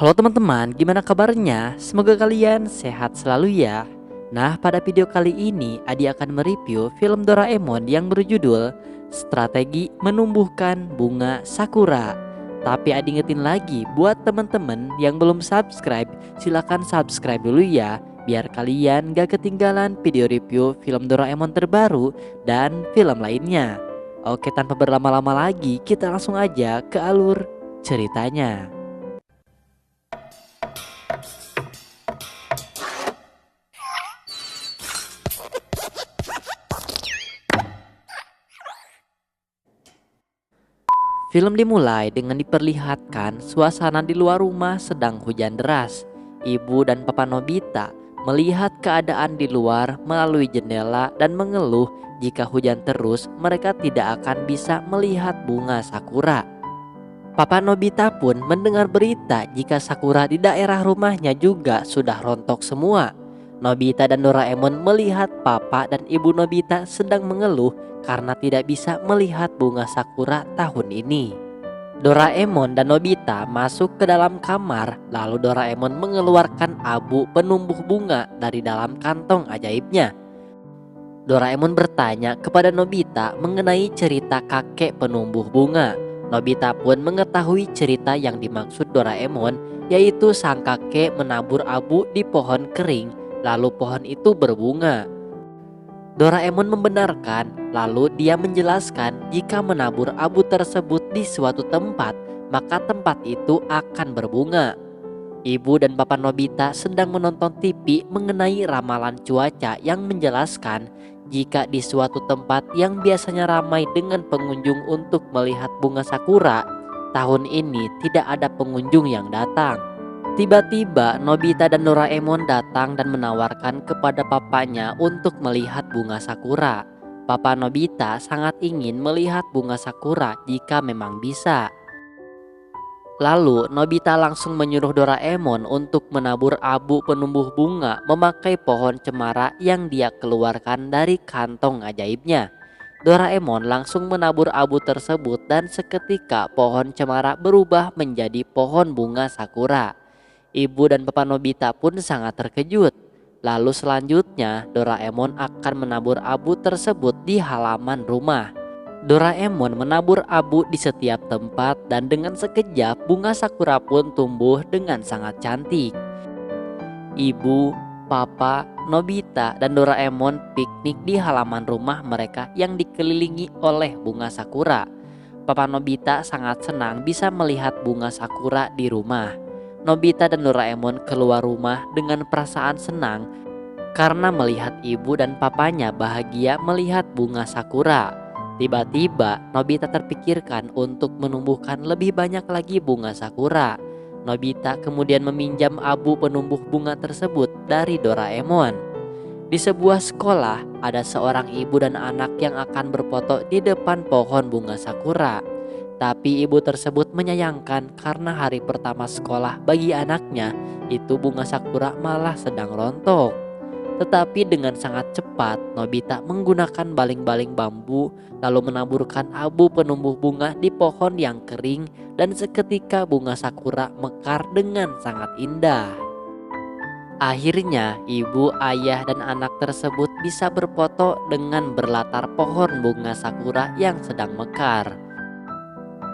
Halo teman-teman, gimana kabarnya? Semoga kalian sehat selalu ya. Nah, pada video kali ini Adi akan mereview film Doraemon yang berjudul Strategi Menumbuhkan Bunga Sakura. Tapi Adi ingetin lagi buat teman-teman yang belum subscribe, silahkan subscribe dulu ya, biar kalian gak ketinggalan video review film Doraemon terbaru dan film lainnya. Oke, tanpa berlama-lama lagi, kita langsung aja ke alur ceritanya. Film dimulai dengan diperlihatkan suasana di luar rumah sedang hujan deras. Ibu dan Papa Nobita melihat keadaan di luar melalui jendela dan mengeluh jika hujan terus mereka tidak akan bisa melihat bunga sakura. Papa Nobita pun mendengar berita jika sakura di daerah rumahnya juga sudah rontok semua. Nobita dan Doraemon melihat Papa dan Ibu Nobita sedang mengeluh karena tidak bisa melihat bunga sakura tahun ini. Doraemon dan Nobita masuk ke dalam kamar, lalu Doraemon mengeluarkan abu penumbuh bunga dari dalam kantong ajaibnya. Doraemon bertanya kepada Nobita mengenai cerita kakek penumbuh bunga. Nobita pun mengetahui cerita yang dimaksud Doraemon, yaitu sang kakek menabur abu di pohon kering, lalu pohon itu berbunga. Doraemon membenarkan, lalu dia menjelaskan jika menabur abu tersebut di suatu tempat, maka tempat itu akan berbunga. Ibu dan Papa Nobita sedang menonton TV mengenai ramalan cuaca yang menjelaskan jika di suatu tempat yang biasanya ramai dengan pengunjung untuk melihat bunga sakura, tahun ini tidak ada pengunjung yang datang. Tiba-tiba Nobita dan Doraemon datang dan menawarkan kepada papanya untuk melihat bunga sakura. Papa Nobita sangat ingin melihat bunga sakura jika memang bisa. Lalu Nobita langsung menyuruh Doraemon untuk menabur abu penumbuh bunga memakai pohon cemara yang dia keluarkan dari kantong ajaibnya. Doraemon langsung menabur abu tersebut dan seketika pohon cemara berubah menjadi pohon bunga sakura. Ibu dan Papa Nobita pun sangat terkejut. Lalu selanjutnya Doraemon akan menabur abu tersebut di halaman rumah. Doraemon menabur abu di setiap tempat dan dengan sekejap bunga sakura pun tumbuh dengan sangat cantik. Ibu, Papa, Nobita, dan Doraemon piknik di halaman rumah mereka yang dikelilingi oleh bunga sakura. Papa Nobita sangat senang bisa melihat bunga sakura di rumah. Nobita dan Doraemon keluar rumah dengan perasaan senang karena melihat ibu dan papanya bahagia melihat bunga sakura. Tiba-tiba Nobita terpikirkan untuk menumbuhkan lebih banyak lagi bunga sakura. Nobita kemudian meminjam abu penumbuh bunga tersebut dari Doraemon. Di sebuah sekolah ada seorang ibu dan anak yang akan berfoto di depan pohon bunga sakura. Tapi ibu tersebut menyayangkan karena hari pertama sekolah bagi anaknya itu bunga sakura malah sedang rontok. Tetapi dengan sangat cepat Nobita menggunakan baling-baling bambu lalu menaburkan abu penumbuh bunga di pohon yang kering dan seketika bunga sakura mekar dengan sangat indah. Akhirnya ibu, ayah, dan anak tersebut bisa berfoto dengan berlatar pohon bunga sakura yang sedang mekar.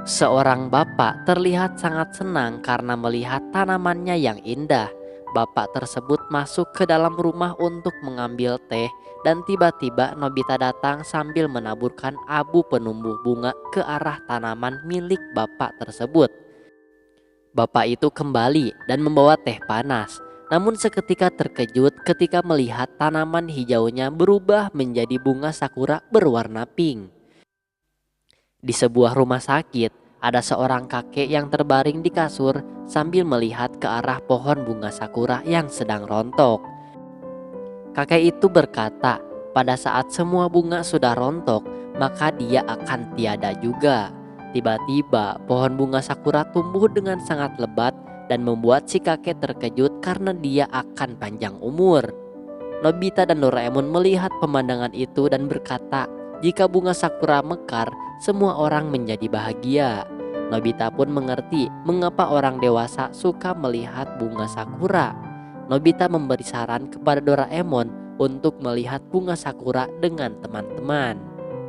Seorang bapak terlihat sangat senang karena melihat tanamannya yang indah. Bapak tersebut masuk ke dalam rumah untuk mengambil teh dan tiba-tiba Nobita datang sambil menaburkan abu penumbuh bunga ke arah tanaman milik bapak tersebut. Bapak itu kembali dan membawa teh panas. Namun seketika terkejut ketika melihat tanaman hijaunya berubah menjadi bunga sakura berwarna pink. Di sebuah rumah sakit, ada seorang kakek yang terbaring di kasur sambil melihat ke arah pohon bunga sakura yang sedang rontok. Kakek itu berkata, pada saat semua bunga sudah rontok, maka dia akan tiada juga. Tiba-tiba pohon bunga sakura tumbuh dengan sangat lebat dan membuat si kakek terkejut karena dia akan panjang umur. Nobita dan Doraemon melihat pemandangan itu dan berkata, jika bunga sakura mekar, semua orang menjadi bahagia. Nobita pun mengerti mengapa orang dewasa suka melihat bunga sakura. Nobita memberi saran kepada Doraemon untuk melihat bunga sakura dengan teman-teman.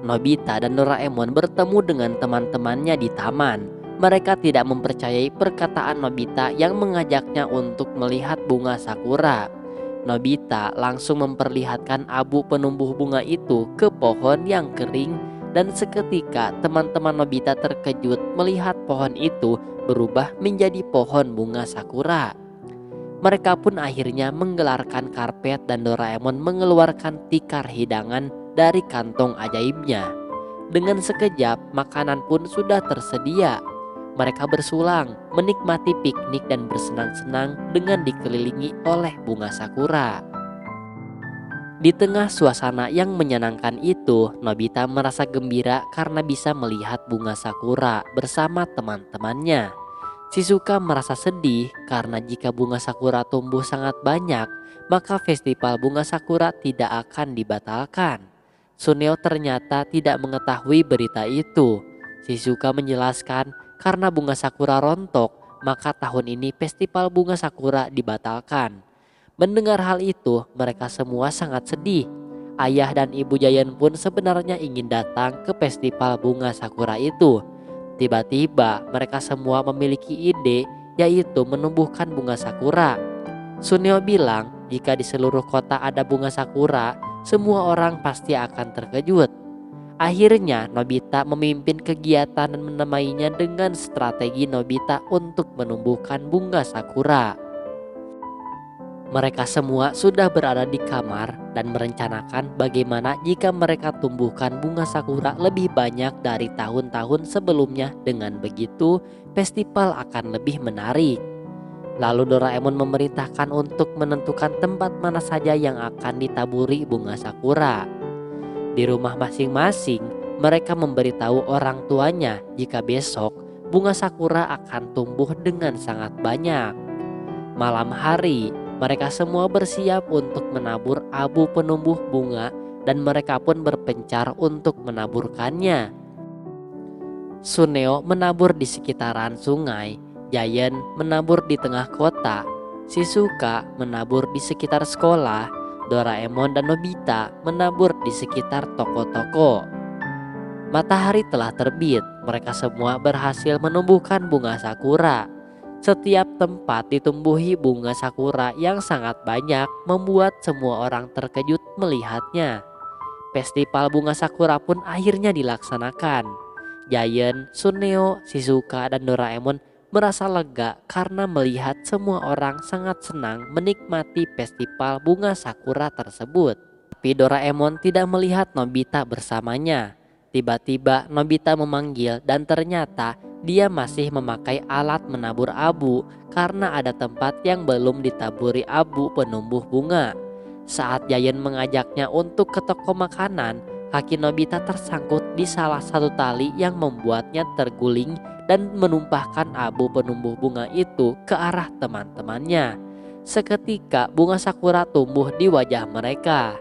Nobita dan Doraemon bertemu dengan teman-temannya di taman. Mereka tidak mempercayai perkataan Nobita yang mengajaknya untuk melihat bunga sakura. Nobita langsung memperlihatkan abu penumbuh bunga itu ke pohon yang kering, dan seketika teman-teman Nobita terkejut melihat pohon itu berubah menjadi pohon bunga sakura. Mereka pun akhirnya menggelarkan karpet dan Doraemon mengeluarkan tikar hidangan dari kantong ajaibnya. Dengan sekejap makanan pun sudah tersedia. Mereka bersulang, menikmati piknik dan bersenang-senang dengan dikelilingi oleh bunga sakura. Di tengah suasana yang menyenangkan itu, Nobita merasa gembira karena bisa melihat bunga sakura bersama teman-temannya. Shizuka merasa sedih karena jika bunga sakura tumbuh sangat banyak, maka festival bunga sakura tidak akan dibatalkan. Suneo ternyata tidak mengetahui berita itu. Shizuka menjelaskan karena bunga sakura rontok, maka tahun ini festival bunga sakura dibatalkan. Mendengar hal itu, mereka semua sangat sedih. Ayah dan ibu Giant pun sebenarnya ingin datang ke festival bunga sakura itu. Tiba-tiba mereka semua memiliki ide, yaitu menumbuhkan bunga sakura. Suneo bilang jika di seluruh kota ada bunga sakura, semua orang pasti akan terkejut. Akhirnya Nobita memimpin kegiatan dan menamainya dengan strategi Nobita untuk menumbuhkan bunga sakura. Mereka semua sudah berada di kamar dan merencanakan bagaimana jika mereka tumbuhkan bunga sakura lebih banyak dari tahun-tahun sebelumnya. Dengan begitu, festival akan lebih menarik. Lalu Doraemon memerintahkan untuk menentukan tempat mana saja yang akan ditaburi bunga sakura. Di rumah masing-masing, mereka memberitahu orang tuanya jika besok bunga sakura akan tumbuh dengan sangat banyak. Malam hari, mereka semua bersiap untuk menabur abu penumbuh bunga dan mereka pun berpencar untuk menaburkannya. Suneo menabur di sekitaran sungai, Giant menabur di tengah kota, Shizuka menabur di sekitar sekolah, Doraemon dan Nobita menabur di sekitar toko-toko. Matahari telah terbit, mereka semua berhasil menumbuhkan bunga sakura. Setiap tempat ditumbuhi bunga sakura yang sangat banyak membuat semua orang terkejut melihatnya. Festival bunga sakura pun akhirnya dilaksanakan. Giant, Suneo, Shizuka, dan Doraemon merasa lega karena melihat semua orang sangat senang menikmati festival bunga sakura tersebut. Tapi Doraemon tidak melihat Nobita bersamanya. Tiba-tiba Nobita memanggil dan ternyata dia masih memakai alat menabur abu karena ada tempat yang belum ditaburi abu penumbuh bunga. Saat Giant mengajaknya untuk ke toko makanan, kaki Nobita tersangkut di salah satu tali yang membuatnya terguling dan menumpahkan abu penumbuh bunga itu ke arah teman-temannya. Seketika bunga sakura tumbuh di wajah mereka.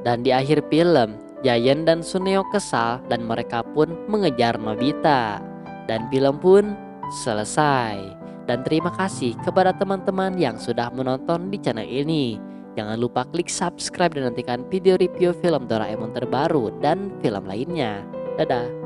Dan di akhir film, Giant dan Suneo kesal dan mereka pun mengejar Nobita. Dan film pun selesai. Dan terima kasih kepada teman-teman yang sudah menonton di channel ini. Jangan lupa klik subscribe dan nantikan video review film Doraemon terbaru dan film lainnya. Dadah.